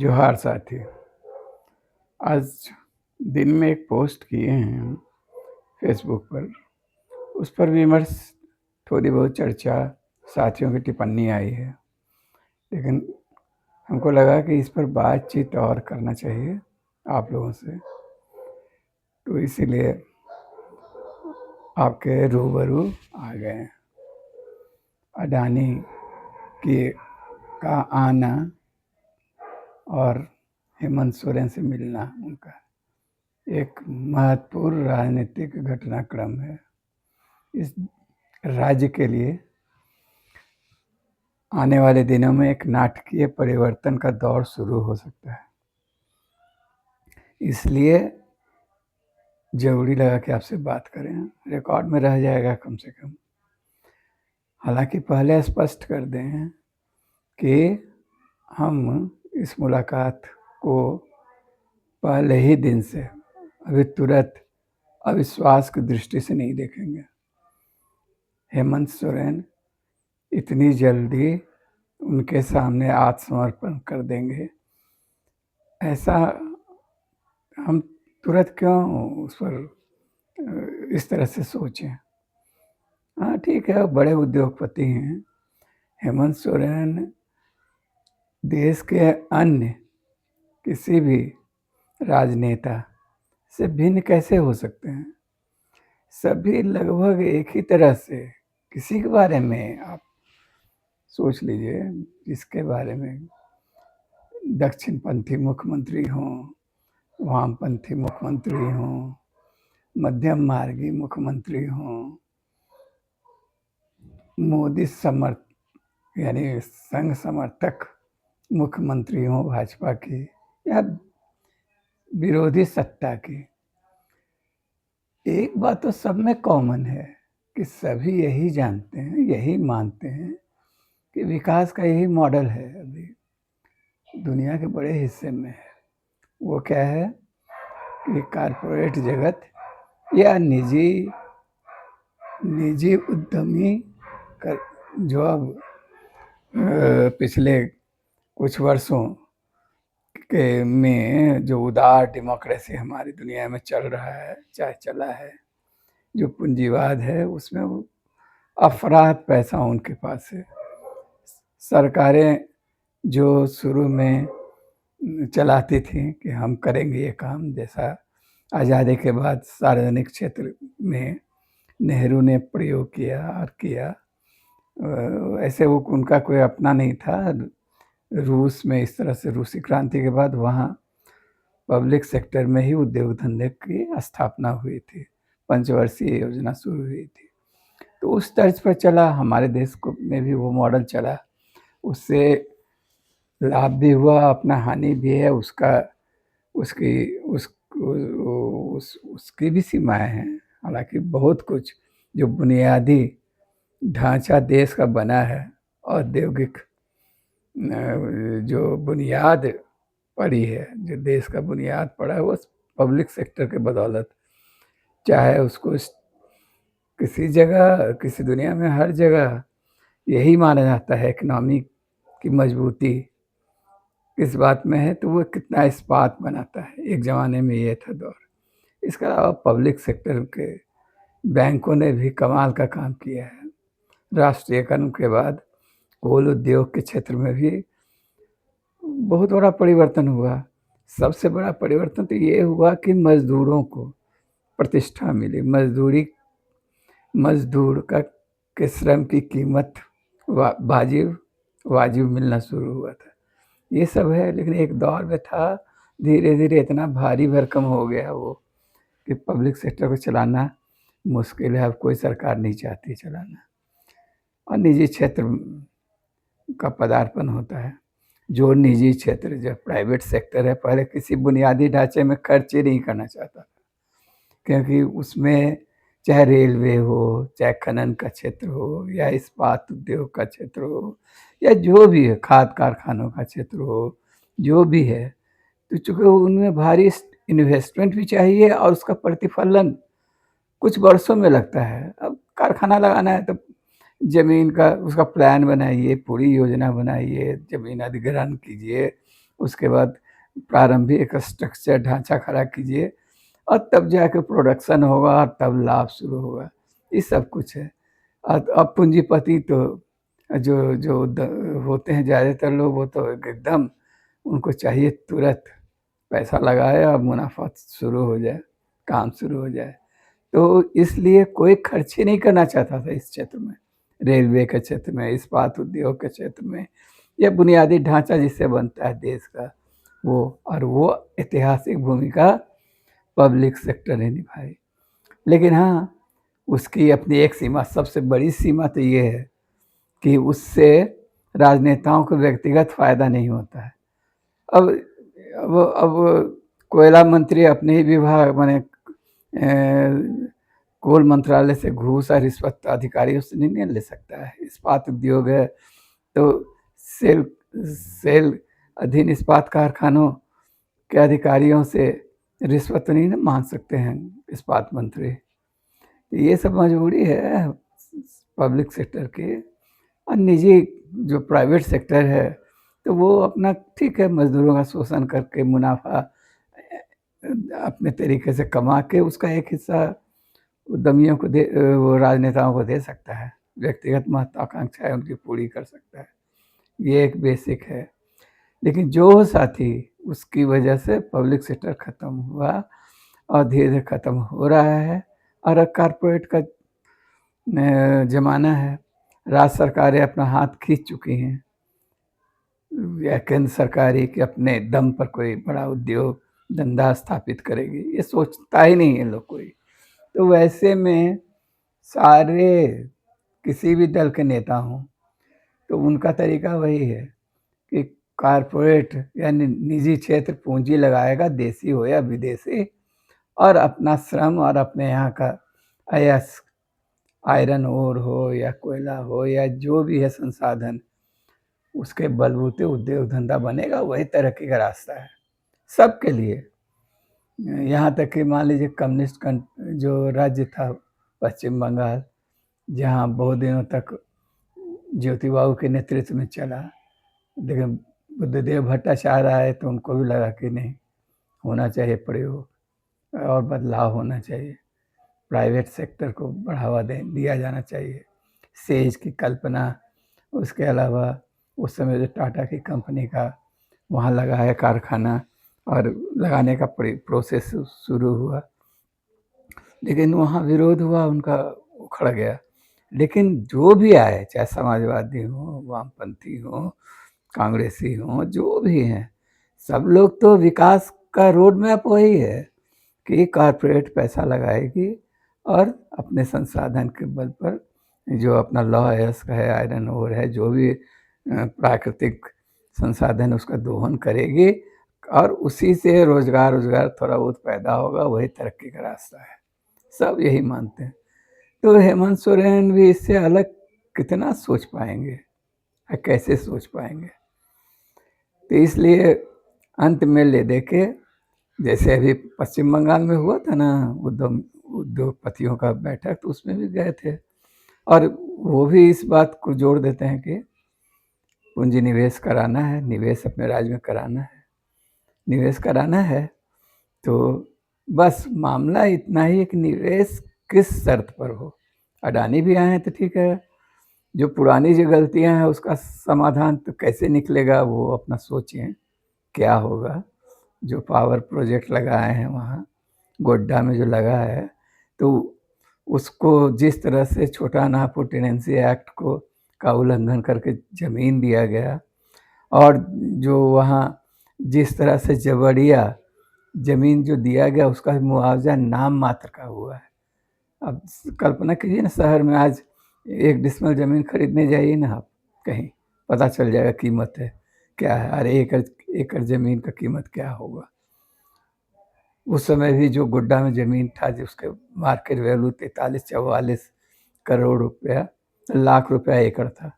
जोहार साथी। आज दिन में एक पोस्ट किए हैं हम फेसबुक पर, उस पर विमर्श, थोड़ी बहुत चर्चा, साथियों की टिप्पणी आई है, लेकिन हमको लगा कि इस पर बातचीत और करना चाहिए आप लोगों से, तो इसीलिए आपके रूबरू आ गए हैं। अडानी की का आना और हेमंत सोरेन से मिलना उनका एक महत्वपूर्ण राजनीतिक घटनाक्रम है। इस राज्य के लिए आने वाले दिनों में एक नाटकीय परिवर्तन का दौर शुरू हो सकता है, इसलिए जरूरी लगा कि आपसे बात करें, रिकॉर्ड में रह जाएगा कम से कम। हालांकि पहले स्पष्ट कर दें कि हम इस मुलाकात को पहले ही दिन से अभी तुरंत अविश्वास की दृष्टि से नहीं देखेंगे। हेमंत सोरेन इतनी जल्दी उनके सामने आत्मसमर्पण कर देंगे, ऐसा हम तुरंत क्यों उस पर इस तरह से सोचें। हाँ ठीक है, बड़े उद्योगपति हैं। हेमंत सोरेन देश के अन्य किसी भी राजनेता से भिन्न कैसे हो सकते हैं? सभी लगभग एक ही तरह से, किसी के बारे में आप सोच लीजिए जिसके बारे में दक्षिणपंथी मुख्यमंत्री हों, वामपंथी मुख्यमंत्री हों, मध्यम मार्गी मुख्यमंत्री हों, मोदी यानी संघ समर्थक मुख्यमंत्री हों भाजपा की या विरोधी सत्ता की, एक बात तो सब में कॉमन है कि सभी यही जानते हैं, यही मानते हैं कि विकास का यही मॉडल है अभी दुनिया के बड़े हिस्से में है। वो क्या है कि कारपोरेट जगत या निजी उद्यमी जो अब पिछले कुछ वर्षों के में जो उदार डेमोक्रेसी हमारी दुनिया में चल रहा है, चाहे चला है, जो पूंजीवाद है, उसमें वो अफराद पैसा उनके पास है। सरकारें जो शुरू में चलाती थी कि हम करेंगे ये काम, जैसा आज़ादी के बाद सार्वजनिक क्षेत्र में नेहरू ने प्रयोग किया, ऐसे वो उनका कोई अपना नहीं था। रूस में इस तरह से रूसी क्रांति के बाद वहाँ पब्लिक सेक्टर में ही उद्योग धंधे की स्थापना हुई थी, पंचवर्षीय योजना शुरू हुई थी, तो उस तर्ज पर चला। हमारे देश को में भी वो मॉडल चला, उससे लाभ भी हुआ, अपना हानि भी है, उसकी भी सीमाएं हैं। हालांकि बहुत कुछ जो बुनियादी ढांचा देश का बना है, औद्योगिक जो बुनियाद पड़ी है, जो देश का बुनियाद पड़ा है, वो पब्लिक सेक्टर के बदौलत, चाहे उसको किसी जगह, किसी दुनिया में हर जगह यही माना जाता है इकोनॉमी की मजबूती किस बात में है, तो वो कितना इस्पात बनाता है। एक ज़माने में ये था दौर। इसके अलावा पब्लिक सेक्टर के बैंकों ने भी कमाल का काम किया है। राष्ट्रीयकरण के बाद कोल उद्योग के क्षेत्र में भी बहुत बड़ा परिवर्तन हुआ। सबसे बड़ा परिवर्तन तो ये हुआ कि मजदूरों को प्रतिष्ठा मिली। मजदूर के श्रम की कीमत वाजिब मिलना शुरू हुआ था। ये सब है, लेकिन एक दौर में था, धीरे धीरे इतना भारी भरकम हो गया वो कि पब्लिक सेक्टर को चलाना मुश्किल है। अब कोई सरकार नहीं चाहती चलाना, और निजी क्षेत्र का पदार्पण होता है। जो निजी क्षेत्र, जो प्राइवेट सेक्टर है, पहले किसी बुनियादी ढांचे में खर्च ही नहीं करना चाहता था, क्योंकि उसमें चाहे रेलवे हो, चाहे खनन का क्षेत्र हो, या इस्पात उद्योग का क्षेत्र हो, या जो भी है, खाद कारखानों का क्षेत्र हो, जो भी है, तो चूँकि उनमें भारी इन्वेस्टमेंट भी चाहिए और उसका प्रतिफलन कुछ वर्षों में लगता है। अब कारखाना लगाना है तो ज़मीन का उसका प्लान बनाइए, पूरी योजना बनाइए, ज़मीन अधिग्रहण कीजिए, उसके बाद प्रारंभिक स्ट्रक्चर ढांचा खड़ा कीजिए और तब जाके प्रोडक्शन होगा और तब लाभ शुरू होगा। ये सब कुछ है। अब पूंजीपति तो जो जो होते हैं ज़्यादातर लोग, वो तो एकदम उनको चाहिए तुरंत पैसा लगाए और मुनाफा शुरू हो जाए, काम शुरू हो जाए। तो इसलिए कोई खर्च ही नहीं करना चाहता था इस क्षेत्र में, रेलवे के क्षेत्र में, इस्पात उद्योग के क्षेत्र में, या बुनियादी ढांचा जिससे बनता है देश का वो, और वो ऐतिहासिक भूमिका पब्लिक सेक्टर ने निभाई। लेकिन हाँ, उसकी अपनी एक सीमा, सबसे बड़ी सीमा तो ये है कि उससे राजनेताओं को व्यक्तिगत फ़ायदा नहीं होता है। अब कोयला मंत्री अपने ही विभाग माने कोल मंत्रालय से घूस और रिश्वत अधिकारियों से नहीं ले सकता है। इस्पात उद्योग है तो सेल अधीन इस्पात कारखानों के अधिकारियों से रिश्वत नहीं ना मांग सकते हैं इस्पात मंत्री। ये सब मजबूरी है पब्लिक सेक्टर की। और निजी जो प्राइवेट सेक्टर है तो वो अपना ठीक है, मजदूरों का शोषण करके मुनाफा अपने तरीके से कमा के उसका एक हिस्सा उद्यमियों को दे, वो राजनेताओं को दे सकता है, व्यक्तिगत महत्वाकांक्षाएं उनकी पूरी कर सकता है। ये एक बेसिक है। लेकिन जो साथी उसकी वजह से पब्लिक सेक्टर खत्म हुआ और धीरे धीरे खत्म हो रहा है। और अब कारपोरेट का ज़माना है। राज्य सरकारें अपना हाथ खींच चुकी हैं या केंद्र सरकार ही कि अपने दम पर कोई बड़ा उद्योग धंधा स्थापित करेगी, ये सोचता ही नहीं है लोग कोई। तो वैसे में सारे किसी भी दल के नेता हों तो उनका तरीका वही है कि कारपोरेट यानी निजी क्षेत्र पूंजी लगाएगा, देसी हो या विदेशी, और अपना श्रम और अपने यहाँ का अयस्क आयरन ओर हो या कोयला हो या जो भी है संसाधन, उसके बलबूते उद्योग धंधा बनेगा, वही तरक्की का रास्ता है सबके लिए। यहाँ तक कि मान लीजिए कम्युनिस्ट जो राज्य था पश्चिम बंगाल, जहाँ बहुत दिनों तक ज्योति बाबू के नेतृत्व में चला, लेकिन बुद्धदेव भट्टाचार्य आए तो उनको भी लगा कि नहीं, होना चाहिए प्रयोग और बदलाव होना चाहिए, प्राइवेट सेक्टर को बढ़ावा दिया जाना चाहिए, सेज की कल्पना। उसके अलावा उस समय जो टाटा की कंपनी का वहाँ लगा है कारखाना, और लगाने का प्रोसेस शुरू हुआ, लेकिन वहाँ विरोध हुआ, उनका उखड़ गया। लेकिन जो भी आए, चाहे समाजवादी हो, वामपंथी हो, कांग्रेसी हो, जो भी हैं, सब लोग तो विकास का रोड मैप वही है कि कारपोरेट पैसा लगाएगी और अपने संसाधन के बल पर जो अपना लौह अयस्क है, आयरन ओर है, जो भी प्राकृतिक संसाधन उसका दोहन करेगी और उसी से रोजगार थोड़ा बहुत पैदा होगा, वही तरक्की का रास्ता है। सब यही मानते हैं। तो हेमंत सोरेन भी इससे अलग कितना सोच पाएंगे, कैसे सोच पाएंगे? तो इसलिए अंत में ले दे के, जैसे अभी पश्चिम बंगाल में हुआ था ना उद्योगपतियों का बैठक, तो उसमें भी गए थे और वो भी इस बात को जोड़ देते हैं कि पूंजी निवेश कराना है, निवेश अपने राज्य में कराना है, निवेश कराना है। तो बस मामला इतना ही कि निवेश किस शर्त पर हो। अडानी भी आए हैं तो ठीक है, जो पुरानी जो गलतियां हैं उसका समाधान तो कैसे निकलेगा वो अपना सोचें क्या होगा। जो पावर प्रोजेक्ट लगाए हैं वहाँ गोड्डा में जो लगा है, तो उसको जिस तरह से छोटा नागपुर टेनेंसी एक्ट को का उल्लंघन करके ज़मीन दिया गया, और जो वहाँ जिस तरह से जबड़िया ज़मीन जो दिया गया उसका मुआवजा नाम मात्र का हुआ है। अब कल्पना कीजिए ना, शहर में आज 1 डिसमिल ज़मीन खरीदने जाइए ना आप कहीं, पता चल जाएगा कीमत है क्या है, अरे एकड़ ज़मीन का कीमत क्या होगा। उस समय भी जो गोड्डा में ज़मीन था जिसके मार्केट वैल्यू 43-44 करोड़ रुपया, लाख रुपया एकड़ था,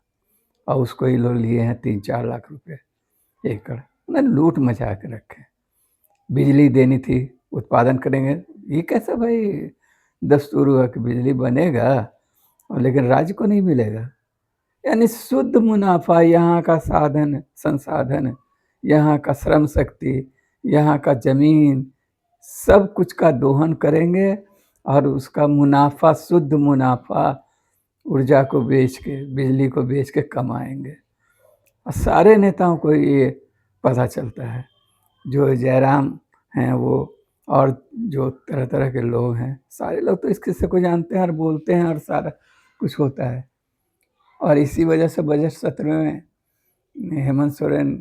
और उसको ही लोग लिए हैं 3-4 लाख रुपये एकड़। उन्होंने लूट मचा के रखे। बिजली देनी थी, उत्पादन करेंगे, ये कैसा भाई दस्तूर हुआ कि बिजली बनेगा और लेकिन राज्य को नहीं मिलेगा। यानी शुद्ध मुनाफा, यहाँ का साधन संसाधन यहाँ का श्रम शक्ति, यहाँ का ज़मीन, सब कुछ का दोहन करेंगे और उसका मुनाफा, शुद्ध मुनाफा ऊर्जा को बेच के, बिजली को बेच के कमाएंगे। और सारे नेताओं को ये पता चलता है, जो जयराम हैं वो और जो तरह तरह के लोग हैं, सारे लोग तो इस किस्से को जानते हैं और बोलते हैं और सारा कुछ होता है। और इसी वजह से बजट सत्र में हेमंत सोरेन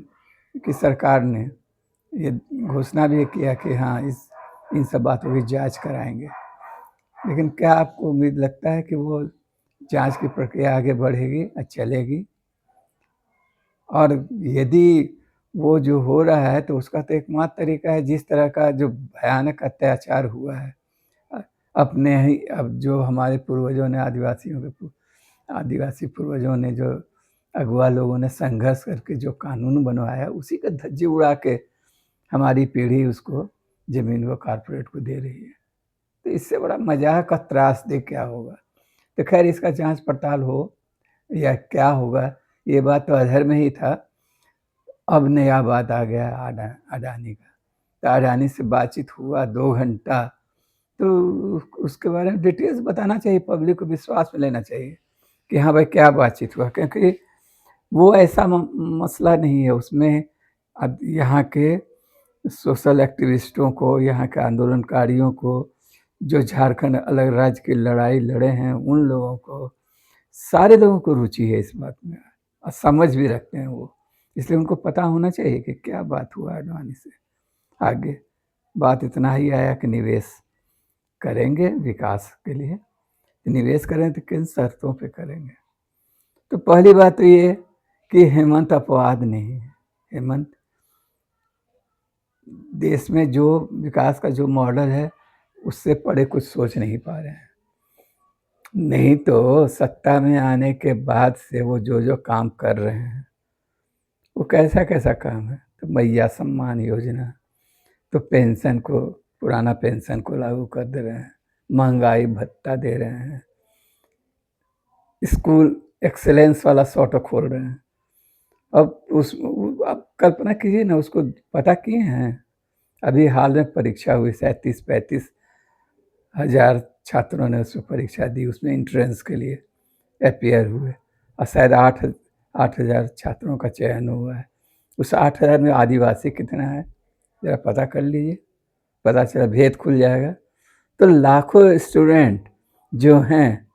की सरकार ने ये घोषणा भी किया कि हाँ, इन सब बातों की जांच कराएंगे। लेकिन क्या आपको उम्मीद लगता है कि वो जांच की प्रक्रिया आगे बढ़ेगी और चलेगी? और यदि वो जो हो रहा है तो उसका तो एकमात्र तरीका है, जिस तरह का जो भयानक अत्याचार हुआ है अपने ही, अब जो हमारे पूर्वजों ने, आदिवासी पूर्वजों ने, जो अगुआ लोगों ने संघर्ष करके जो कानून बनवाया, उसी का धज्जी उड़ा के हमारी पीढ़ी उसको ज़मीन को कॉर्पोरेट को दे रही है। तो इससे बड़ा मजाक का त्रासदी क्या होगा? तो खैर, इसका जांच पड़ताल हो या क्या होगा, ये बात तो अधर में ही था। अब नया बात आ गया अडानी का। तो अडानी से बातचीत हुआ 2 घंटा, तो उसके बारे में डिटेल्स बताना चाहिए, पब्लिक को विश्वास में लेना चाहिए कि हाँ भाई, क्या बातचीत हुआ। क्योंकि वो ऐसा मसला नहीं है उसमें। अब यहाँ के सोशल एक्टिविस्टों को, यहाँ के आंदोलनकारियों को, जो झारखंड अलग राज्य की लड़ाई लड़े हैं, उन लोगों को, सारे लोगों को रुचि है इस बात में और समझ भी रखते हैं वो। इसलिए उनको पता होना चाहिए कि क्या बात हुआ अडवाणी से। आगे बात इतना ही आया कि निवेश करेंगे विकास के लिए। निवेश करें तो किन शर्तों पे करेंगे? तो पहली बात तो ये कि हेमंत अपवाद नहीं है। हेमंत देश में जो विकास का जो मॉडल है, उससे परे कुछ सोच नहीं पा रहे हैं। नहीं तो सत्ता में आने के बाद से वो जो काम कर रहे हैं, वो कैसा काम है? तो मैया सम्मान योजना, तो पेंशन को, पुराना पेंशन को लागू कर दे रहे हैं, महंगाई भत्ता दे रहे हैं, स्कूल एक्सेलेंस वाला सॉटो खोल रहे हैं। अब कल्पना कीजिए ना, उसको पता किए हैं? अभी हाल में परीक्षा हुई, 37-35 हज़ार छात्रों ने उसमें परीक्षा दी, उसमें एंट्रेंस के लिए अपीयर हुए और शायद 8,000 छात्रों का चयन हुआ है। उस 8,000 में आदिवासी कितना है, ज़रा पता कर लीजिए, पता चला, भेद खुल जाएगा। तो लाखों स्टूडेंट जो हैं,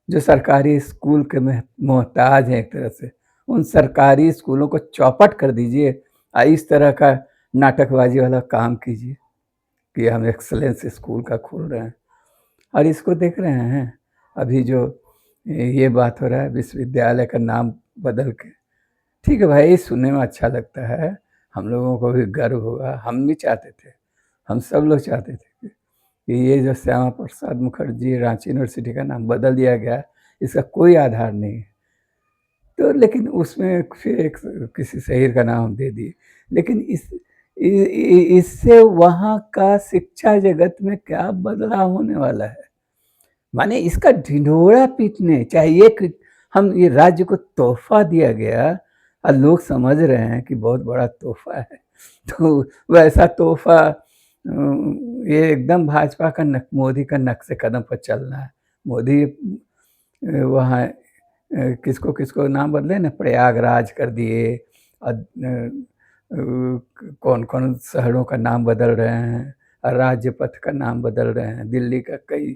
जो सरकारी स्कूल के मोहताज हैं एक तरह से, उन सरकारी स्कूलों को चौपट कर दीजिए और इस तरह का नाटकबाजी वाला काम कीजिए कि हम एक्सलेंस स्कूल का खोल रहे हैं। और इसको देख रहे हैं अभी जो ये बात हो रहा है विश्वविद्यालय का नाम बदल के। ठीक है भाई, सुनने में अच्छा लगता है, हम लोगों को भी गर्व होगा, हम भी चाहते थे, हम सब लोग चाहते थे कि ये जो श्यामा प्रसाद मुखर्जी रांची यूनिवर्सिटी का नाम बदल दिया गया, इसका कोई आधार नहीं है। तो लेकिन उसमें फिर एक किसी शहर का नाम दे दिए। लेकिन इससे वहाँ का शिक्षा जगत में क्या बदलाव होने वाला है? माने इसका ढिंढोरा पीटने चाहिए कि हम ये राज्य को तोहफा दिया गया और लोग समझ रहे हैं कि बहुत बड़ा तोहफा है। तो वैसा तोहफा ये एकदम भाजपा का मोदी का नक्शे कदम पर चलना है। मोदी वहाँ किसको किसको नाम बदले ना, प्रयागराज कर दिए और कौन कौन शहरों का नाम बदल रहे हैं और राज्य पथ का नाम बदल रहे हैं, दिल्ली का कई।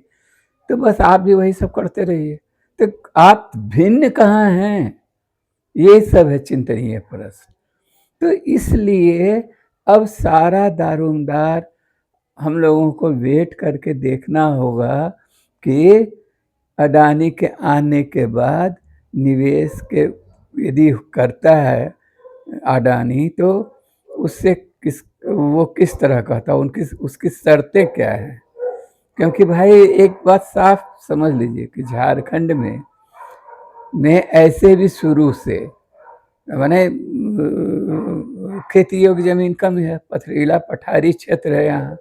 तो बस आप भी वही सब करते रहिए। तो आप भिन्न कहाँ हैं, ये सब है चिंतनीय प्रश्न। तो इसलिए अब सारा दारोमदार हम लोगों को वेट करके देखना होगा कि अडानी के आने के बाद निवेश के यदि करता है अडानी, तो उससे वो किस तरह का था, उसकी शर्तें क्या हैं? क्योंकि भाई एक बात साफ समझ लीजिए कि झारखंड में ऐसे भी शुरू से माने खेती योग्य जमीन कम है, पथरीला पठारी क्षेत्र है, यहाँ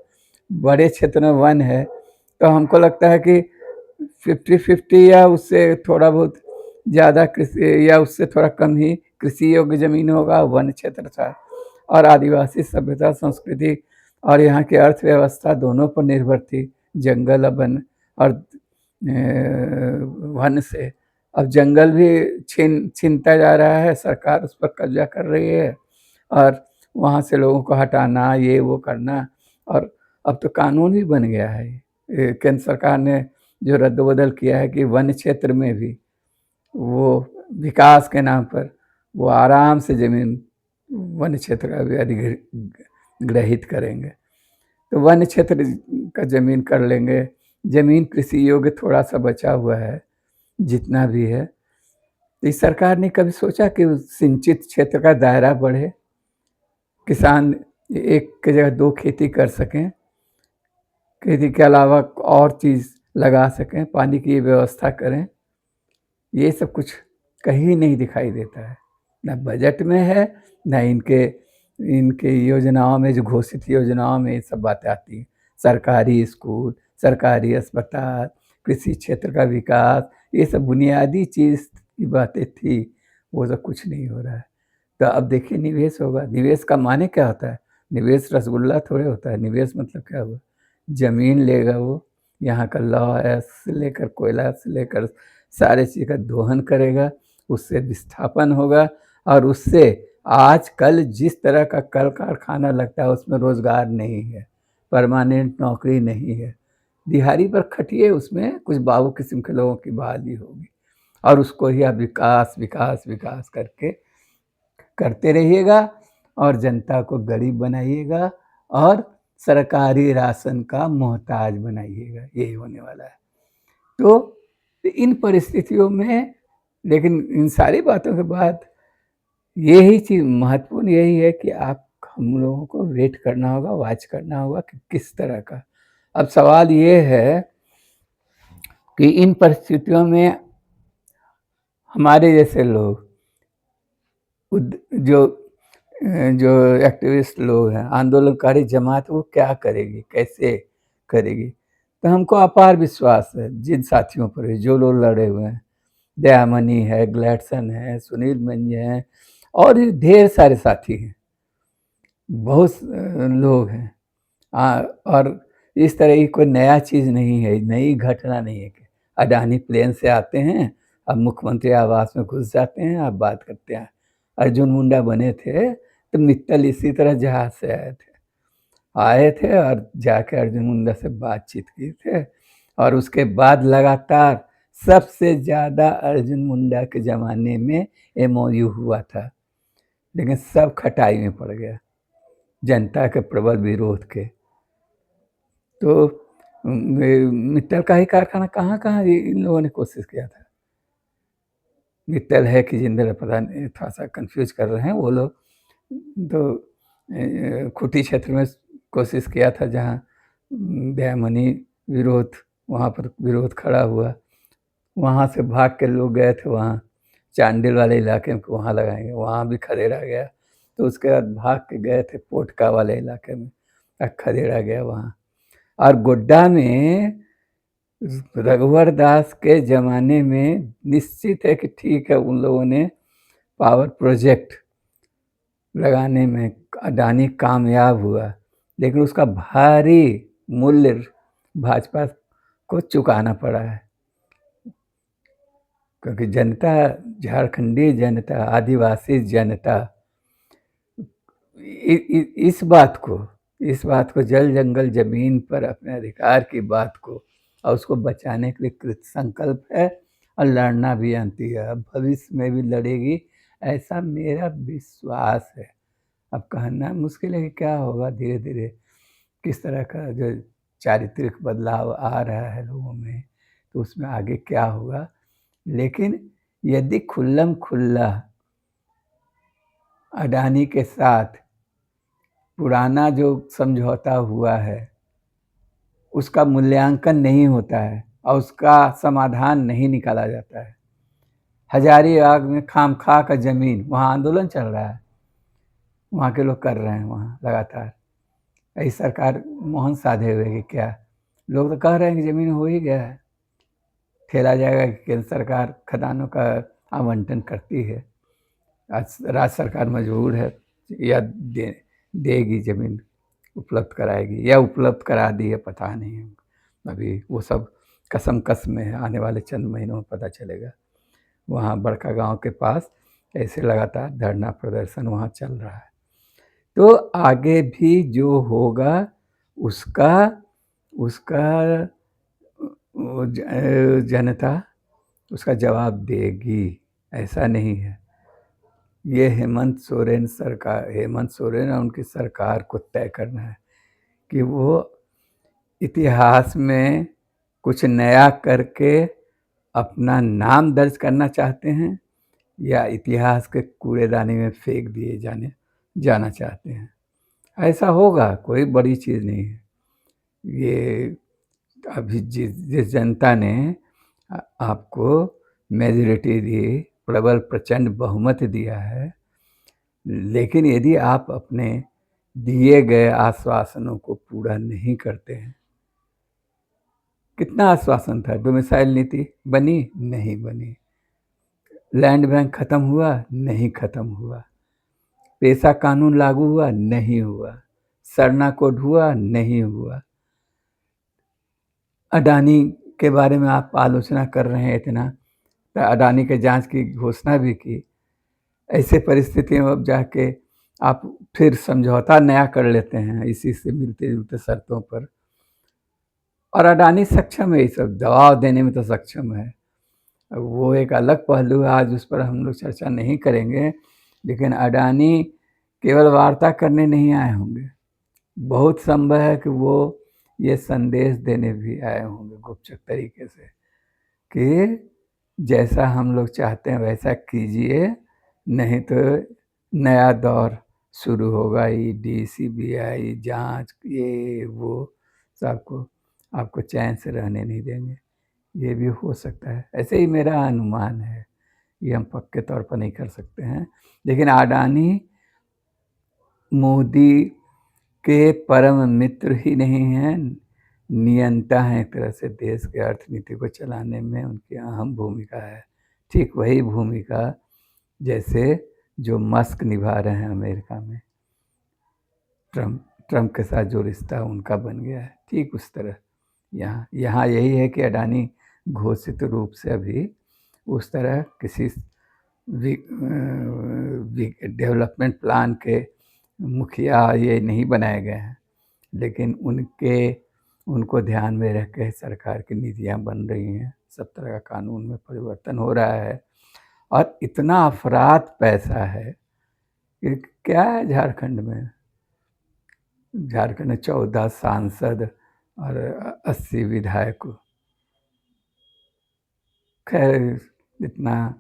बड़े क्षेत्र में वन है। तो हमको लगता है कि 50-50 या उससे थोड़ा बहुत ज़्यादा कृषि या उससे थोड़ा कम ही कृषि योग्य जमीन होगा, वन क्षेत्र था। और आदिवासी सभ्यता संस्कृति और यहाँ की अर्थव्यवस्था दोनों पर निर्भर थी, जंगल वन और वन से। अब जंगल भी छीनता जा रहा है, सरकार उस पर कब्जा कर रही है और वहाँ से लोगों को हटाना, ये वो करना। और अब तो कानून ही बन गया है, केंद्र सरकार ने जो रद्द-बदल किया है कि वन क्षेत्र में भी वो विकास के नाम पर वो आराम से ज़मीन वन क्षेत्र का भी अधिग्रहित करेंगे। तो वन क्षेत्र का ज़मीन कर लेंगे, ज़मीन कृषि योग्य थोड़ा-सा बचा हुआ है, जितना भी है। इस सरकार ने कभी सोचा कि उस सिंचित क्षेत्र का दायरा बढ़े, किसान एक की जगह 2 खेती कर सकें, खेती के अलावा और चीज़ लगा सकें, पानी की व्यवस्था करें। ये सब कुछ कहीं नहीं दिखाई देता है, ना बजट में है, ना इनके योजनाओं में, जो घोषित योजनाओं में ये सब बातें आती हैं। सरकारी स्कूल, सरकारी अस्पताल, कृषि क्षेत्र का विकास, ये सब बुनियादी चीज़ की बातें थी, वो सब कुछ नहीं हो रहा है। तो अब देखिए निवेश होगा, निवेश का माने क्या होता है? निवेश रसगुल्ला थोड़े होता है, निवेश मतलब क्या हुआ? ज़मीन लेगा वो, यहाँ का लौह से लेकर कोयला से लेकर सारे चीज़ का दोहन करेगा, उससे विस्थापन होगा और उससे आजकल जिस तरह का कल कारखाना लगता है उसमें रोज़गार नहीं है, परमानेंट नौकरी नहीं है। दिहाड़ी पर खटिए, उसमें कुछ बाबू किस्म के लोगों की बहाली होगी और उसको ही आप विकास, विकास, विकास करके करते रहिएगा और जनता को गरीब बनाइएगा और सरकारी राशन का मोहताज बनाइएगा, यही होने वाला है। तो इन परिस्थितियों में, लेकिन इन सारी बातों के बाद यही चीज़ महत्वपूर्ण यही है कि आप हम लोगों को वेट करना होगा, वॉच करना होगा कि किस तरह का। अब सवाल ये है कि इन परिस्थितियों में हमारे जैसे लोग जो जो एक्टिविस्ट लोग हैं, आंदोलनकारी जमात, वो क्या करेगी, कैसे करेगी? तो हमको अपार विश्वास है जिन साथियों पर भी, जो लोग लड़े हुए हैं। दयामनी है, ग्लैडसन है, सुनील मंज हैं और भी ढेर सारे साथी हैं, बहुत लोग हैं। और इस तरह की कोई नया चीज़ नहीं है, नई घटना नहीं है कि अडानी प्लेन से आते हैं, अब मुख्यमंत्री आवास में घुस जाते हैं, अब बात करते हैं। अर्जुन मुंडा बने थे तो मित्तल इसी तरह जहाज से आए थे और जाके अर्जुन मुंडा से बातचीत की थे और उसके बाद लगातार सबसे ज़्यादा अर्जुन मुंडा के ज़माने में MOU हुआ था, लेकिन सब खटाई में पड़ गया जनता के प्रबल विरोध के। तो मित्तल का ही कारखाना कहाँ-कहाँ इन लोगों ने कोशिश किया था। मित्तल है कि जिंदल, पता नहीं, थोड़ा-सा कन्फ्यूज़ कर रहे हैं वो लोग। तो खूंटी क्षेत्र में कोशिश किया था, जहाँ दयामनी विरोध, वहाँ पर विरोध खड़ा हुआ, वहाँ से भाग के लोग गए थे वहाँ चांडिल वाले इलाके में, वहाँ लगाएंगे, वहाँ भी खदेड़ा गया। तो उसके बाद भाग के गए थे पोटका वाले इलाके में, खदेड़ा गया वहाँ। और गोड्डा में रघुवर दास के ज़माने में निश्चित है कि ठीक है, उन लोगों ने पावर प्रोजेक्ट लगाने में अडानी कामयाब हुआ, लेकिन उसका भारी मूल्य भाजपा को चुकाना पड़ा है, क्योंकि जनता, झारखंडी जनता, आदिवासी जनता इस बात को जल जंगल जमीन पर अपने अधिकार की बात को और उसको बचाने के लिए कृत संकल्प है और लड़ना भी जानती है, अब भविष्य में भी लड़ेगी, ऐसा मेरा विश्वास है। अब कहना मुश्किल है कि क्या होगा, धीरे धीरे किस तरह का जो चारित्रिक बदलाव आ रहा है लोगों में, तो उसमें आगे क्या होगा। लेकिन यदि खुल्लम खुल्ला अडानी के साथ पुराना जो समझौता हुआ है उसका मूल्यांकन नहीं होता है और उसका समाधान नहीं निकाला जाता है, हजारीबाग में खामखा का ज़मीन, वहाँ आंदोलन चल रहा है, वहाँ के लोग कर रहे हैं वहाँ लगातार, ऐसी सरकार मोहन साधे हुए कि क्या, लोग तो कह रहे हैं कि ज़मीन हो ही गया है, खेला जाएगा कि केंद्र सरकार खदानों का आवंटन करती है, आज राज्य सरकार मजबूर है या देगी, ज़मीन उपलब्ध कराएगी या उपलब्ध करा दी है पता नहीं, अभी वो सब कसम में है, आने वाले चंद महीनों में पता चलेगा। वहाँ बड़का गांव के पास ऐसे लगातार धरना प्रदर्शन वहाँ चल रहा है। तो आगे भी जो होगा उसका जनता उसका जवाब देगी, ऐसा नहीं है। ये हेमंत सोरेन और उनकी सरकार को तय करना है कि वो इतिहास में कुछ नया करके अपना नाम दर्ज करना चाहते हैं या इतिहास के कूड़ेदानी में फेंक दिए जाना चाहते हैं। ऐसा होगा, कोई बड़ी चीज़ नहीं है। ये अभी जिस जनता ने आपको मेजॉरिटी दी, प्रबल प्रचंड बहुमत दिया है, लेकिन यदि आप अपने दिए गए आश्वासनों को पूरा नहीं करते हैं, कितना आश्वासन था, डोमिसाइल नीति बनी नहीं बनी, लैंड बैंक खत्म हुआ नहीं खत्म हुआ, पेशा कानून लागू हुआ नहीं हुआ, सरना कोड हुआ नहीं हुआ, अडानी के बारे में आप आलोचना कर रहे हैं इतना, तो अडानी के जांच की घोषणा भी की। ऐसे परिस्थिति में अब जाके आप फिर समझौता नया कर लेते हैं इसी से मिलते जुलते शर्तों पर, और अडानी सक्षम है, ये सब दबाव देने में तो सक्षम है। वो एक अलग पहलू है, आज उस पर हम लोग चर्चा नहीं करेंगे, लेकिन अडानी केवल वार्ता करने नहीं आए होंगे, बहुत संभव है कि वो ये संदेश देने भी आए होंगे गुपचुप तरीके से कि जैसा हम लोग चाहते हैं वैसा कीजिए, नहीं तो नया दौर शुरू होगा, ईडी सीबीआई जांच ये वो सबको आपको चैन से रहने नहीं देंगे। ये भी हो सकता है, ऐसे ही मेरा अनुमान है, ये हम पक्के तौर पर नहीं कर सकते हैं। लेकिन अडानी मोदी के परम मित्र ही नहीं हैं, नियंता हैं एक तरह से, देश के अर्थनीति को चलाने में उनकी अहम भूमिका है। ठीक वही भूमिका जैसे जो मस्क निभा रहे हैं अमेरिका में, ट्रम्प के साथ जो रिश्ता उनका बन गया है, ठीक उस तरह यहाँ यही है कि अडानी घोषित रूप से अभी उस तरह किसी डेवलपमेंट प्लान के मुखिया ये नहीं बनाए गए हैं, लेकिन उनको ध्यान में रख के सरकार की नीतियाँ बन रही हैं, सब तरह का कानून में परिवर्तन हो रहा है, और इतना अफरात पैसा है कि क्या है झारखंड में 14 सांसद और 80 विधायक। खैर इतना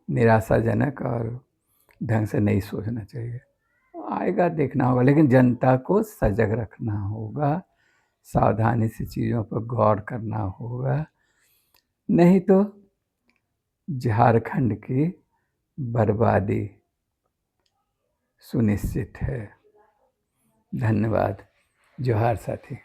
निराशाजनक और ढंग से नहीं सोचना चाहिए। आएगा, देखना होगा, लेकिन जनता को सजग रखना होगा, सावधानी से चीज़ों पर गौर करना होगा, नहीं तो झारखंड की बर्बादी सुनिश्चित है। धन्यवाद। जोहार साथी।